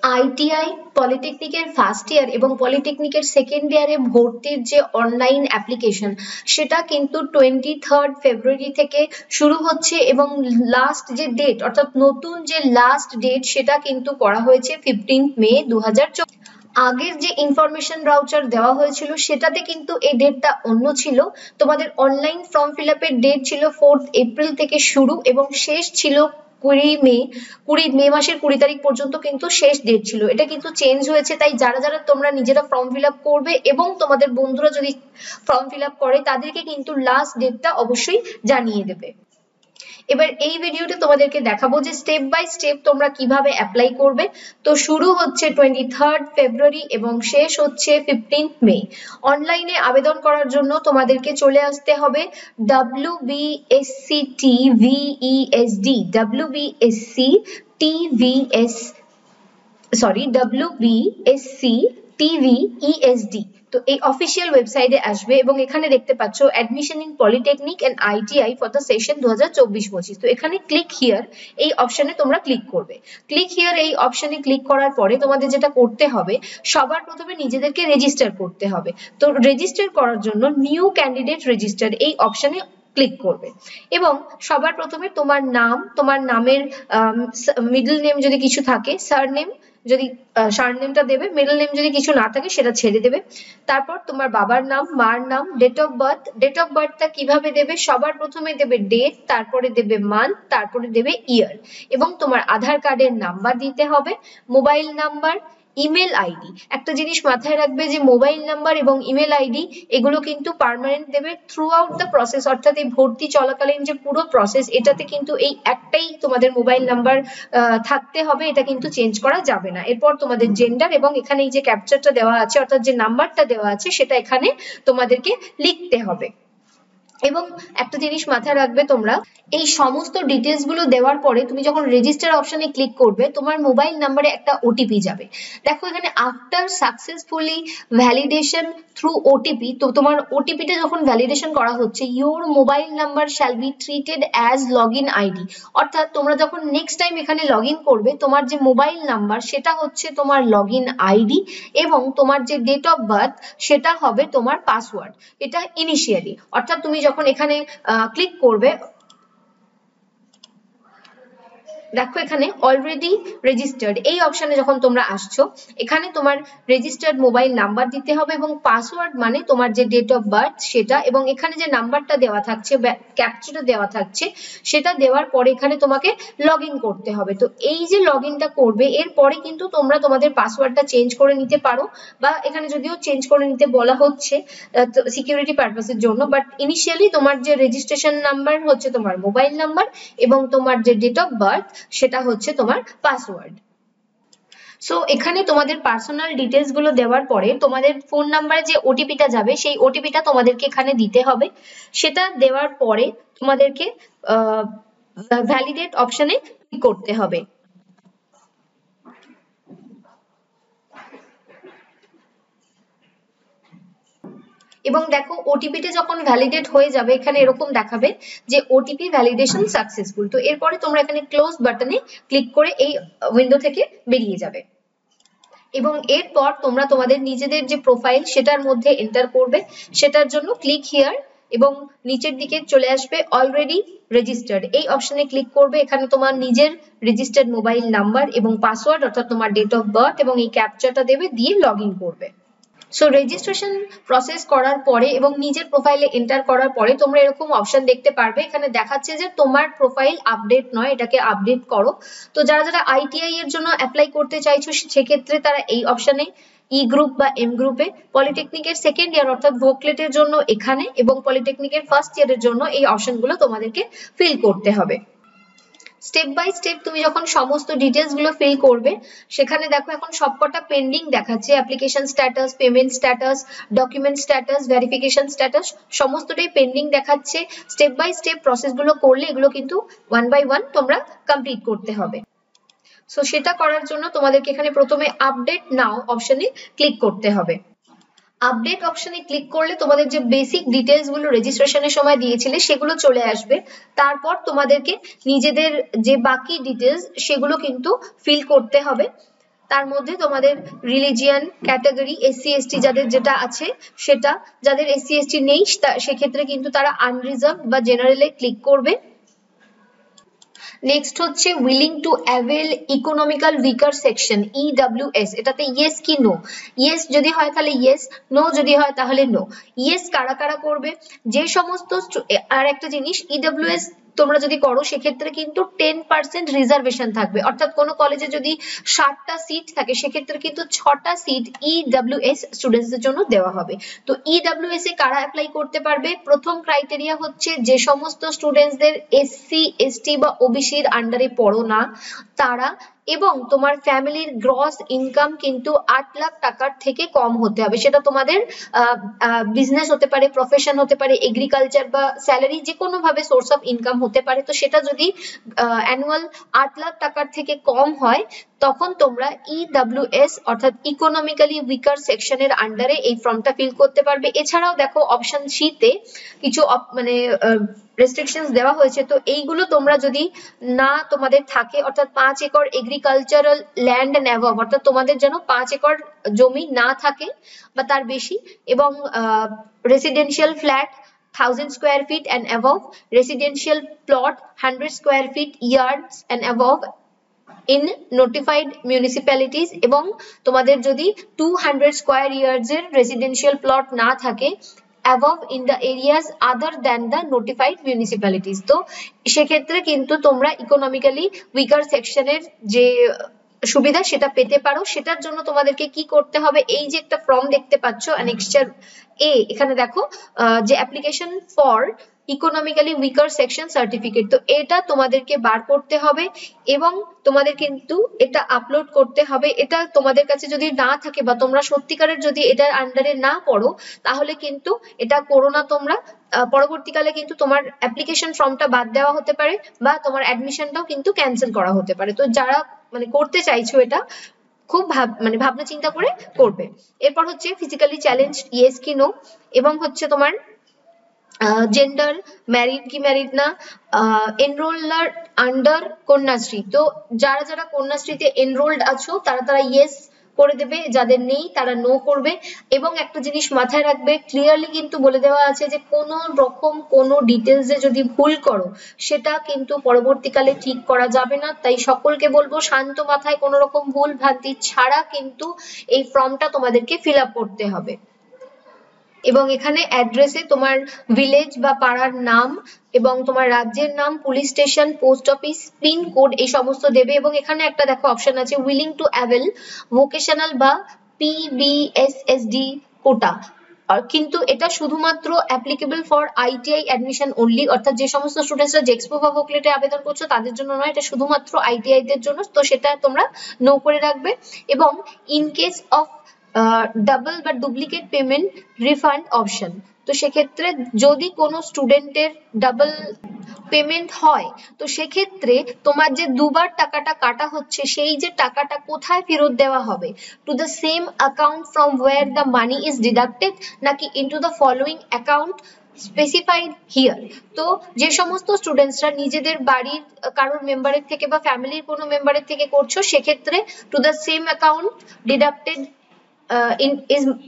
ITI পলিটেকনিকের first year এবং পলিটেকনিকের second ইয়ারে ভর্তির যে অনলাইন অ্যাপ্লিকেশন সেটা কিন্তু 23 ফেব্রুয়ারি থেকে শুরু হচ্ছে এবং লাস্ট যে ডেট অর্থাৎ নতুন যে লাস্ট ডেট সেটা কিন্তু করা হয়েছে 15 মে 2024। আগের যে ইনফরমেশন ব্রাউচার দেওয়া হয়েছিল সেটাতে কিন্তু এই ডেটটা অন্য ছিল। তোমাদের অনলাইন ফর্ম ফিল আপের ডেট ছিল 4 এপ্রিল থেকে শুরু এবং শেষ ছিল 20 মে মাসের 20 তারিখ পর্যন্ত কিন্তু শেষ ডেট ছিল। এটা কিন্তু চেঞ্জ হয়েছে, তাই যারা যারা তোমরা নিজেরা ফর্ম ফিল আপ করবে এবং তোমাদের বন্ধুরা যদি ফর্ম ফিল আপ করে তাদেরকে কিন্তু লাস্ট ডেটটা অবশ্যই জানিয়ে দেবে। এবার এই ভিডিওতে তোমাদেরকে দেখাবো যে স্টেপ বাই স্টেপ তোমরা কিভাবে অ্যাপ্লাই করবে। তো শুরু হচ্ছে 23 ফেব্রুয়ারি এবং শেষ হচ্ছে 15 মে। অনলাইনে আবেদন করার জন্য তোমাদেরকে চলে আসতে হবে WBSCTVESD তো এই অফিসিয়াল ওয়েবসাইটে আসবে এবং এখানে দেখতে পাচ্ছ admission in polytechnic and ITI for the session 2024-25। তো এখানে ক্লিক হিয়ার এই অপশনে তোমরা ক্লিক করবে। ক্লিক হিয়ার এই অপশনে ক্লিক করার পরে তোমাদের যেটা করতে হবে সবার প্রথমে নিজেদেরকে রেজিস্টার করতে হবে। তো রেজিস্টার করার জন্য নিউ ক্যান্ডিডেট রেজিস্টার এই অপশনে ক্লিক করবে এবং সবার প্রথমে তোমার নাম, তোমার নামের মিডল নেম যদি কিছু থাকে, সারনেম যদি সারনেমটা দেবে, মিডল নেম যদি কিছু না থাকে সেটা ছেড়ে দেবে। তারপর তোমার বাবার নাম, মার নাম, ডেট অফ বার্থটা কিভাবে দেবে, সবার প্রথমে দেবে ডেট, তারপরে দেবে মান্থ, তারপরে দেবে ইয়ার এবং তোমার আধার কার্ডের নাম্বার দিতে হবে, মোবাইল নাম্বার, ইমেল আইডি। একটা জিনিস মাথায় রাখবে যে মোবাইল নাম্বার এবং ইমেল আইডি এগুলো কিন্তু পার্মানেন্ট দেবে থ্রু আউট দ্য প্রসেস, অর্থাৎ এই ভর্তি চলাকালীন যে পুরো প্রসেস এটাতে কিন্তু এই একটাই তোমাদের মোবাইল নাম্বার থাকতে হবে, এটা কিন্তু চেঞ্জ করা যাবে না। এরপর তোমাদের জেন্ডার এবং এখানে এই যে ক্যাপচারটা দেওয়া আছে অর্থাৎ যে নাম্বারটা দেওয়া আছে সেটা এখানে তোমাদেরকে লিখতে হবে। এবং একটা জিনিস মাথায় রাখবে তোমরা, এই সমস্ত ডিটেলস গুলো দেওয়ার পরে তুমি যখন রেজিস্টার অপশনে ক্লিক করবে তোমার মোবাইল নাম্বারে একটা ওটিপি যাবে। দেখো এখানে after successfully validation through OTP, তো তোমার ওটিপিটা যখন ভ্যালিডেশন করা হচ্ছে your mobile number shall be treated as log in ID, অর্থাৎ তোমরা যখন নেক্সট টাইম এখানে লগ ইন করবে তোমার যে মোবাইল নাম্বার সেটা হচ্ছে তোমার লগ ইন আইডি এবং তোমার যে ডেট অফ বার্থ সেটা হবে তোমার পাসওয়ার্ড। এটা ইনিশিয়ালি, অর্থাৎ তুমি যখন এখানে ক্লিক করবে দেখো এখানে অলরেডি রেজিস্টার্ড এই অপশনে যখন তোমরা আসছো এখানে তোমার রেজিস্টার্ড মোবাইল নাম্বার দিতে হবে এবং পাসওয়ার্ড মানে তোমার যে ডেট অফ বার্থ সেটা এবং এখানে যে নাম্বারটা দেওয়া থাকছে ক্যাপচারটা দেওয়া থাকছে সেটা দেওয়ার পরে এখানে তোমাকে লগ ইন করতে হবে। তো এই যে লগ ইনটা করবে এরপরে কিন্তু তোমরা তোমাদের পাসওয়ার্ডটা চেঞ্জ করে নিতে পারো বা এখানে যদিও চেঞ্জ করে নিতে বলা হচ্ছে সিকিউরিটি পারপাসের জন্য, বাট ইনিশিয়ালি তোমার যে রেজিস্ট্রেশন নাম্বার হচ্ছে তোমার মোবাইল নাম্বার এবং তোমার যে ডেট অফ বার্থ সেটা হচ্ছে তোমার পাসওয়ার্ড। সো এখানে তোমাদের পার্সোনাল ডিটেলস গুলো দেওয়ার পরে তোমাদের ফোন নাম্বারে যে ওটিপিটা যাবে সেই ওটিপিটা তোমাদেরকে এখানে দিতে হবে। সেটা দেওয়ার পরে তোমাদেরকে ভ্যালিডেট অপশনে ক্লিক করতে হবে এবং দেখো ওটিপিটা যখন ভ্যালিডেট হয়ে যাবে এখানে এরকম দেখাবে যে ওটিপি ভ্যালিডেশন সাকসেসফুল। তো এরপরে তোমরা এখানে ক্লোজ বাটনে ক্লিক করে এই উইন্ডো থেকে বেরিয়ে যাবে এবং এরপর তোমরা তোমাদের নিজেদের যে প্রোফাইল সেটার মধ্যে এন্টার করবে। সেটার জন্য ক্লিক হিয়ার এবং নিচের দিকে চলে আসবে অলরেডি রেজিস্টার্ড এই অপশনে ক্লিক করবে। এখানে তোমার নিজের রেজিস্টার্ড মোবাইল নাম্বার এবং পাসওয়ার্ড অর্থাৎ তোমার ডেট অফ বার্থ এবং এই ক্যাপচারটা দেবে দিয়ে লগ ইন করবে। সো রেজিস্ট্রেশন প্রসেস করার পরে এবং নিজের প্রোফাইলে এন্টার করার পরে তোমরা এরকম অপশন দেখতে পারবে। এখানে দেখাচ্ছে যে তোমার প্রোফাইল আপডেট নয়, এটাকে আপডেট করো। তো যারা যারা আইটিআই এর জন্য অ্যাপ্লাই করতে চাইছো সেক্ষেত্রে তারা এই অপশনে ই গ্রুপ বা এম গ্রুপে, পলিটেকনিকের সেকেন্ড ইয়ার অর্থাৎ ভোকলেটের জন্য এখানে এবং পলিটেকনিকের ফার্স্ট ইয়ারের জন্য এই অপশনগুলো তোমাদেরকে ফিল করতে হবে। স্টেপ বাই স্টেপ তুমি যখন সমস্ত ডিটেলস গুলো ফিল করবে সেখানে দেখো এখন সবকটা পেন্ডিং দেখাচ্ছে, application status, payment status, document status, verification status সমস্তটাই পেন্ডিং দেখাচ্ছে। স্টেপ বাই স্টেপ প্রসেস গুলো করলে এগুলো কিন্তু ওয়ান বাই ওয়ান তোমরা কমপ্লিট করতে হবে। সো সেটা করার জন্য তোমাদেরকে এখানে প্রথমে আপডেট নাও অপশনে ক্লিক করতে হবে। আপডেট অপশনে ক্লিক করলে তোমাদের যে বেসিক ডিটেলস গুলো রেজিস্ট্রেশনের সময় দিয়েছিলে সেগুলো চলে আসবে। তারপর তোমাদেরকে নিজেদের যে বাকি ডিটেলস সেগুলো কিন্তু ফিল করতে হবে। তার মধ্যে তোমাদের রিলিজিয়ান ক্যাটাগরি এসসি এসটি যাদের যেটা আছে সেটা, যাদের এসসি এসটি নেই সেক্ষেত্রে কিন্তু তারা আনরিজার্ভ বা জেনারেলে ক্লিক করবে। নেক্সট হচ্ছে willing to avail economical weaker section EWS, এটাতে ইয়েস কি নো, ইয়েস যদি হয় তাহলে ইয়েস, নো যদি হয় তাহলে নো। ইয়েস কারা কারা করবে, যে সমস্ত, আর একটা জিনিস ইডব্লিউএস তোমরা যদি করো সেক্ষেত্রে কিন্তু 10% রিজার্ভেশন থাকবে, অর্থাৎ কোনো কলেজে যদি 60টা সিট থাকে সেক্ষেত্রে কিন্তু 6টা সিট ইডব্লিউএস স্টুডেন্টসদের জন্য দেওয়া হবে। তো ইডব্লিউএস এ কারা অ্যাপ্লাই করতে পারবে, প্রথম ক্রাইটেরিয়া হচ্ছে যে সমস্ত স্টুডেন্টসদের এসসি এসটি বা ওবিসির আন্ডারে পড়ো না তারা, এবং তোমার ফ্যামিলির গ্রস ইনকাম কিন্তু 8 লাখ টাকার থেকে কম হতে হবে। সেটা তোমাদের বিজনেস হতে পারে, প্রফেশন হতে পারে, এগ্রিকালচার বা স্যালারি, যে কোনো ভাবে সোর্স অফ ইনকাম হতে পারে। তো সেটা যদি অ্যানুয়াল 8 লাখ টাকার থেকে কম হয় তখন তোমরা ইডব্লিউএস অর্থাৎ ইকোনমিক্যালি উইকার সেকশনের আন্ডারে এই ফর্মটা ফিল করতে পারবে। এছাড়াও দেখো অপশন সি তে কিছু মানে রেস্ট্রিকশনস দেওয়া হয়েছে, তো এইগুলো তোমরা যদি না তোমাদের থাকে, অর্থাৎ 5 acre agricultural land and above, অর্থাৎ তোমাদের যেন 5 একর জমি না থাকে বা তার বেশি, এবং residential flat 1000 square feet and above, residential plot 100 square feet yards and above in notified municipalities, এবং তোমাদের যদি 200 square yards এর residential plot না থাকে above in the areas other than the notified municipalities। তো সেক্ষেত্রে কিন্তু তোমরা ইকোনমিক্যালি উইকার সেকশনের যে সুবিধা সেটা পেতে পারো। সেটার জন্য তোমাদেরকে কি করতে হবে, এই যে একটা ফর্ম দেখতে পাচ্ছ অ্যানেক্সার এ, এখানে দেখো যে application for economically weaker section certificate, তো এটা তোমাদেরকে বার করতে হবে এবং তোমাদের কিন্তু এটা আপলোড করতে হবে। এটা তোমাদের কাছে যদি না থাকে বা তোমরা সত্যিকারের যদি এটার আন্ডারে না পড়ো তাহলে কিন্তু এটা করো না তোমরা, পরবর্তীকালে কিন্তু তোমার অ্যাপ্লিকেশন ফর্মটা বাদ দেওয়া হতে পারে বা তোমার অ্যাডমিশনটাও কিন্তু ক্যান্সেল করা হতে পারে। তো যারা মানে করতে চাইছো এটা খুব ভাবনা চিন্তা করে করবে। এরপর হচ্ছে ফিজিক্যালি চ্যালেঞ্জ ইয়েস কি নো, এবং হচ্ছে তোমার জেন্ডার ম্যারিড কি ম্যারিড না, এনরোলার আন্ডার কন্যাশ্রী, তো যারা যারা কন্যাশ্রীতে এনরোলড আছো তারা তারা ইয়েস করে দেবে, যাদের নেই তারা নো করবে। এবং একটা জিনিস মাথায় রাখবে, ক্লিয়ারলি কিন্তু বলে দেওয়া আছে যে কোনো রকম কোনো ডিটেলসে যদি ভুল করো সেটা কিন্তু পরবর্তীকালে ঠিক করা যাবে না। তাই সকলকে বলবো শান্ত মাথায় কোনো রকম ভুল ভ্রান্তি ছাড়া কিন্তু এই ফর্মটা তোমাদেরকে ফিল আপ করতে হবে। এবং এখানে অ্যাড্রেসে তোমার ভিলেজ বা পাড়ার নাম এবং তোমার রাজ্যের নাম, police station, post office, pin code এই সমস্ত দেবে। এবং এখানে একটা দেখো অপশন আছে উইলিং টু অ্যাভেল ভোকেশনাল বা পিবিএসএসডি কোটা, কিন্তু এটা শুধুমাত্র applicable for ITI admission only, অর্থাৎ যে সমস্ত স্টুডেন্টসরা জেক্সপো বা ভোকলেটে আবেদন করছো তাদের জন্য নয়, এটা শুধুমাত্র আইটিআই দের জন্য। তো সেটা তোমরা নো করে রাখবে। এবং ইন কেস অফ ডাবল বা ডুপ্লিকেট পেমেন্ট রিফান্ড অপশন, তো সেক্ষেত্রে যদি কোনো স্টুডেন্টের ডাবল পেমেন্ট হয় তো সেক্ষেত্রে তোমার যে দুবার টাকাটা কাটা হচ্ছে সেই যে টাকাটা কোথায় ফেরত দেওয়া হবে, to the same account from where the money is deducted নাকি into the following account specified here. তো যে সমস্ত স্টুডেন্টসরা নিজেদের বাড়ির কারোর মেম্বারের থেকে বা ফ্যামিলির কোনো মেম্বারের থেকে করছো সেক্ষেত্রে two the same account deducted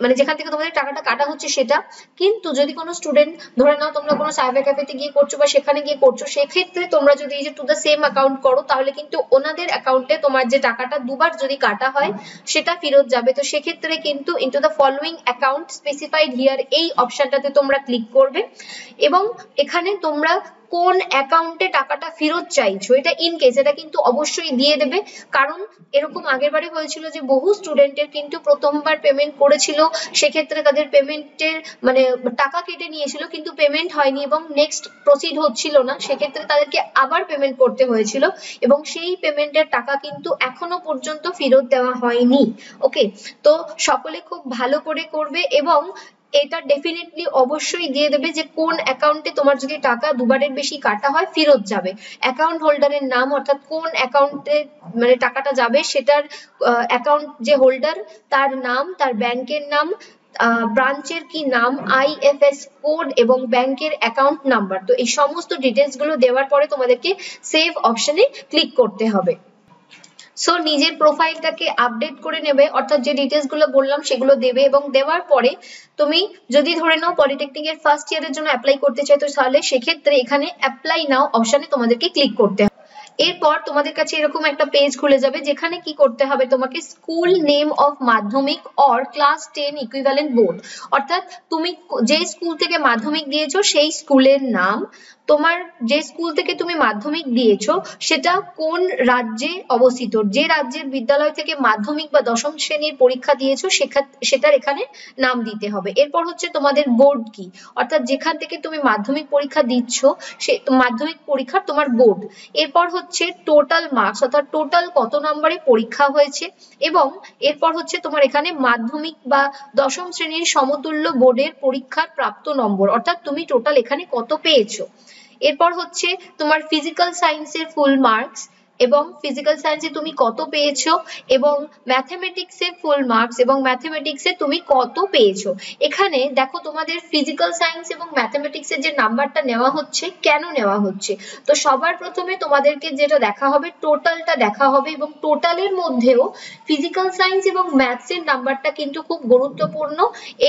মানে যেখান থেকে তোমাদের টাকাটা কাটা হচ্ছে সেটা। কিন্তু যদি কোনো স্টুডেন্ট ধরে নাও তোমরা কোনো সাইবার ক্যাফেতে গিয়ে করছো বা সেখানে গিয়ে করছো, সেক্ষেত্রে তোমরা যদি এই যে টু দ্য সেম অ্যাকাউন্ট করো তাহলে কিন্তু ওনাদের অ্যাকাউন্টে তোমার যে টাকাটা দুবার যদি কাটা হয় সেটা ফেরত যাবে। তো সেক্ষেত্রে কিন্তু into the following account specified here এই অপশনটাতে তোমরা ক্লিক করবে এবং এখানে তোমরা কোন অ্যাকাউন্টে টাকাটা ফেরত চাইছো এটা ইন কেস এটা কিন্তু অবশ্যই দিয়ে দেবে। কারণ এরকম আগের বারে হয়েছিল যে বহু স্টুডেন্টের কিন্তু প্রথমবার পেমেন্ট করেছিল, সেক্ষেত্রে তাদের পেমেন্টের মানে টাকা কেটে নিয়েছিল কিন্তু পেমেন্ট হয়নি এবং নেক্সট প্রসিড হচ্ছিল না, সেক্ষেত্রে তাদেরকে আবার পেমেন্ট করতে হয়েছিল এবং সেই পেমেন্টের টাকা কিন্তু এখনো পর্যন্ত ফেরত দেওয়া হয়নি। ওকে, তো সকলে খুব ভালো করে করবে এবং এটা ডেফিনেটলি অবশ্যই দিয়ে দেবে যে কোন অ্যাকাউন্টে তোমার যদি টাকা দুবারের বেশি কাটা হয় ফেরত যাবে, অ্যাকাউন্ট হোল্ডারের নাম অর্থাৎ কোন অ্যাকাউন্টে মানে টাকাটা যাবে সেটার অ্যাকাউন্ট যে হোল্ডার তার নাম, তার ব্যাংকের নাম, ব্রাঞ্চের কি নাম, আইএফএস কোড এবং ব্যাংকের অ্যাকাউন্ট নাম্বার। তো এই সমস্ত ডিটেলস গুলো দেওয়ার পরে তোমাদেরকে সেভ অপশনে ক্লিক করতে হবে। সো নিজের প্রোফাইলটাকে আপডেট করে নেবে, অর্থাৎ যে ডিটেলস গুলো বললাম সেগুলো দেবে, এবং দেওয়ার পরে তুমি যদি ধরে নাও পলিটেকনিক এর ফার্স্ট ইয়ারের জন্য অ্যাপ্লাই করতে চাই, তো তাহলে সেক্ষেত্রে এখানে অ্যাপ্লাই নাও অপশনে তোমাদেরকে ক্লিক করতে হবে। এরপর তোমাদের কাছে এরকম একটা পেজ খুলে যাবে, যেখানে কি করতে হবে, তোমাকে স্কুল নেম অফ মাধ্যমিক অর ক্লাস 10 ইকুইভ্যালেন্ট বোর্ড, অর্থাৎ তুমি যে স্কুল থেকে মাধ্যমিক দিয়েছো সেই স্কুলের নাম, তোমার যে স্কুল থেকে তুমি মাধ্যমিক দিয়েছো সেটা কোন রাজ্যে অবস্থিত, যে রাজ্যের বিদ্যালয় থেকে মাধ্যমিক বা দশম শ্রেণীর পরীক্ষা দিয়েছো সেটার এখানে নাম দিতে হবে। এরপর হচ্ছে তোমাদের বোর্ড কি, অর্থাৎ যেখান থেকে তুমি মাধ্যমিক পরীক্ষা দিচ্ছ সে মাধ্যমিক পরীক্ষার তোমার বোর্ড। এরপর হচ্ছে টোটাল মার্কস, অর্থাৎ টোটাল কত নম্বরে পরীক্ষা হয়েছে, এবং এরপর হচ্ছে তোমার এখানে মাধ্যমিক বা দশম শ্রেণীর সমতুল্য বোর্ডের পরীক্ষার প্রাপ্ত নম্বর, অর্থাৎ তুমি টোটাল এখানে কত পেয়েছো। এরপর হচ্ছে তোমার ফিজিক্যাল সায়েন্সের ফুল মার্কস, এবং ফিজিক্যাল সায়েন্সে তুমি কত পেয়েছো, এবং ম্যাথমেটিক্সের ফুল মার্কস এবং ম্যাথমেটিক্সে তুমি কত পেয়েছো। এখানে দেখো তোমাদের ফিজিক্যাল সায়েন্স এবং ম্যাথমেটিক্সের যে নাম্বারটা নেওয়া হচ্ছে, কেন নেওয়া হচ্ছে, তো সবার প্রথমে তোমাদেরকে যেটা দেখা হবে টোটালটা দেখা হবে, এবং টোটালের মধ্যেও ফিজিক্যাল সায়েন্স এবং ম্যাথসের নাম্বারটা কিন্তু খুব গুরুত্বপূর্ণ,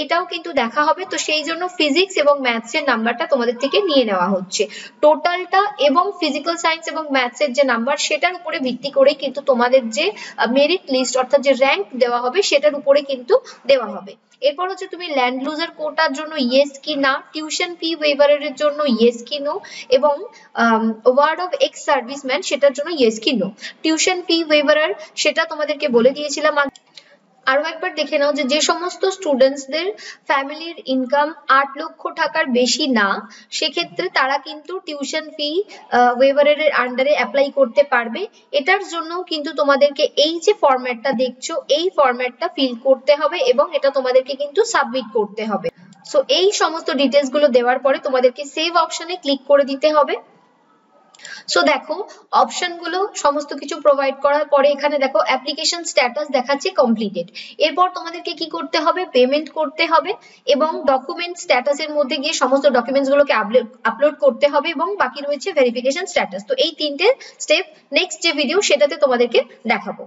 এটাও কিন্তু দেখা হবে। তো সেই জন্য ফিজিক্স এবং ম্যাথসের নাম্বারটা তোমাদের থেকে নিয়ে নেওয়া হচ্ছে। টোটালটা এবং ফিজিক্যাল সায়েন্স এবং ম্যাথসের যে নাম্বার সেটার উপরে ভিত্তি করে কিন্তু তোমাদের যে মেরিট লিস্ট, অর্থাৎ যে র্যাঙ্ক দেওয়া হবে সেটার উপরে কিন্তু দেওয়া হবে। এরপর হচ্ছে তুমি ল্যান্ড লুজার কোটার জন্য ইয়েস কি না, টিউশন ফি ওয়েভারের জন্য ইয়েস কি নো, এবং ওয়ার্ড অফ এক্স সার্ভিসম্যান সেটার জন্য ইয়েস কি নো। টিউশন ফি ওয়েভারের সেটা তোমাদেরকে বলে দিয়েছিলাম। আরো একবার দেখে নাও যে সমস্ত স্টুডেন্টসদের ফ্যামিলির ইনকাম 8 লক্ষ টাকার বেশি না, সেক্ষেত্রে তারা কিন্তু টিউশন ফি ওয়েভারের আন্ডারে অ্যাপ্লাই করতে পারবে। এটার জন্য কিন্তু তোমাদেরকে এই যে ফরম্যাটটা দেখছো এই ফরম্যাটটা ফিল করতে হবে, এবং এটা তোমাদেরকে কিন্তু সাবমিট করতে হবে। সো এই সমস্ত ডিটেলস গুলো দেওয়ার পরে তোমাদেরকে সেভ অপশনে ক্লিক করে দিতে হবে। সো দেখো অপশন গুলো সমস্ত কিছু প্রোভাইড করার পরে এখানে দেখো অ্যাপ্লিকেশন স্ট্যাটাস দেখাচ্ছে কমপ্লিটেড। এরপর তোমাদেরকে কি করতে হবে, পেমেন্ট করতে হবে, এবং ডকুমেন্ট স্ট্যাটাসের মধ্যে গিয়ে সমস্ত ডকুমেন্টস গুলোকে আপলোড করতে হবে, এবং বাকি রয়েছে ভেরিফিকেশন স্ট্যাটাস। তো এই তিনটে স্টেপ নেক্সট যে ভিডিও সেটাতে তোমাদেরকে দেখাবো।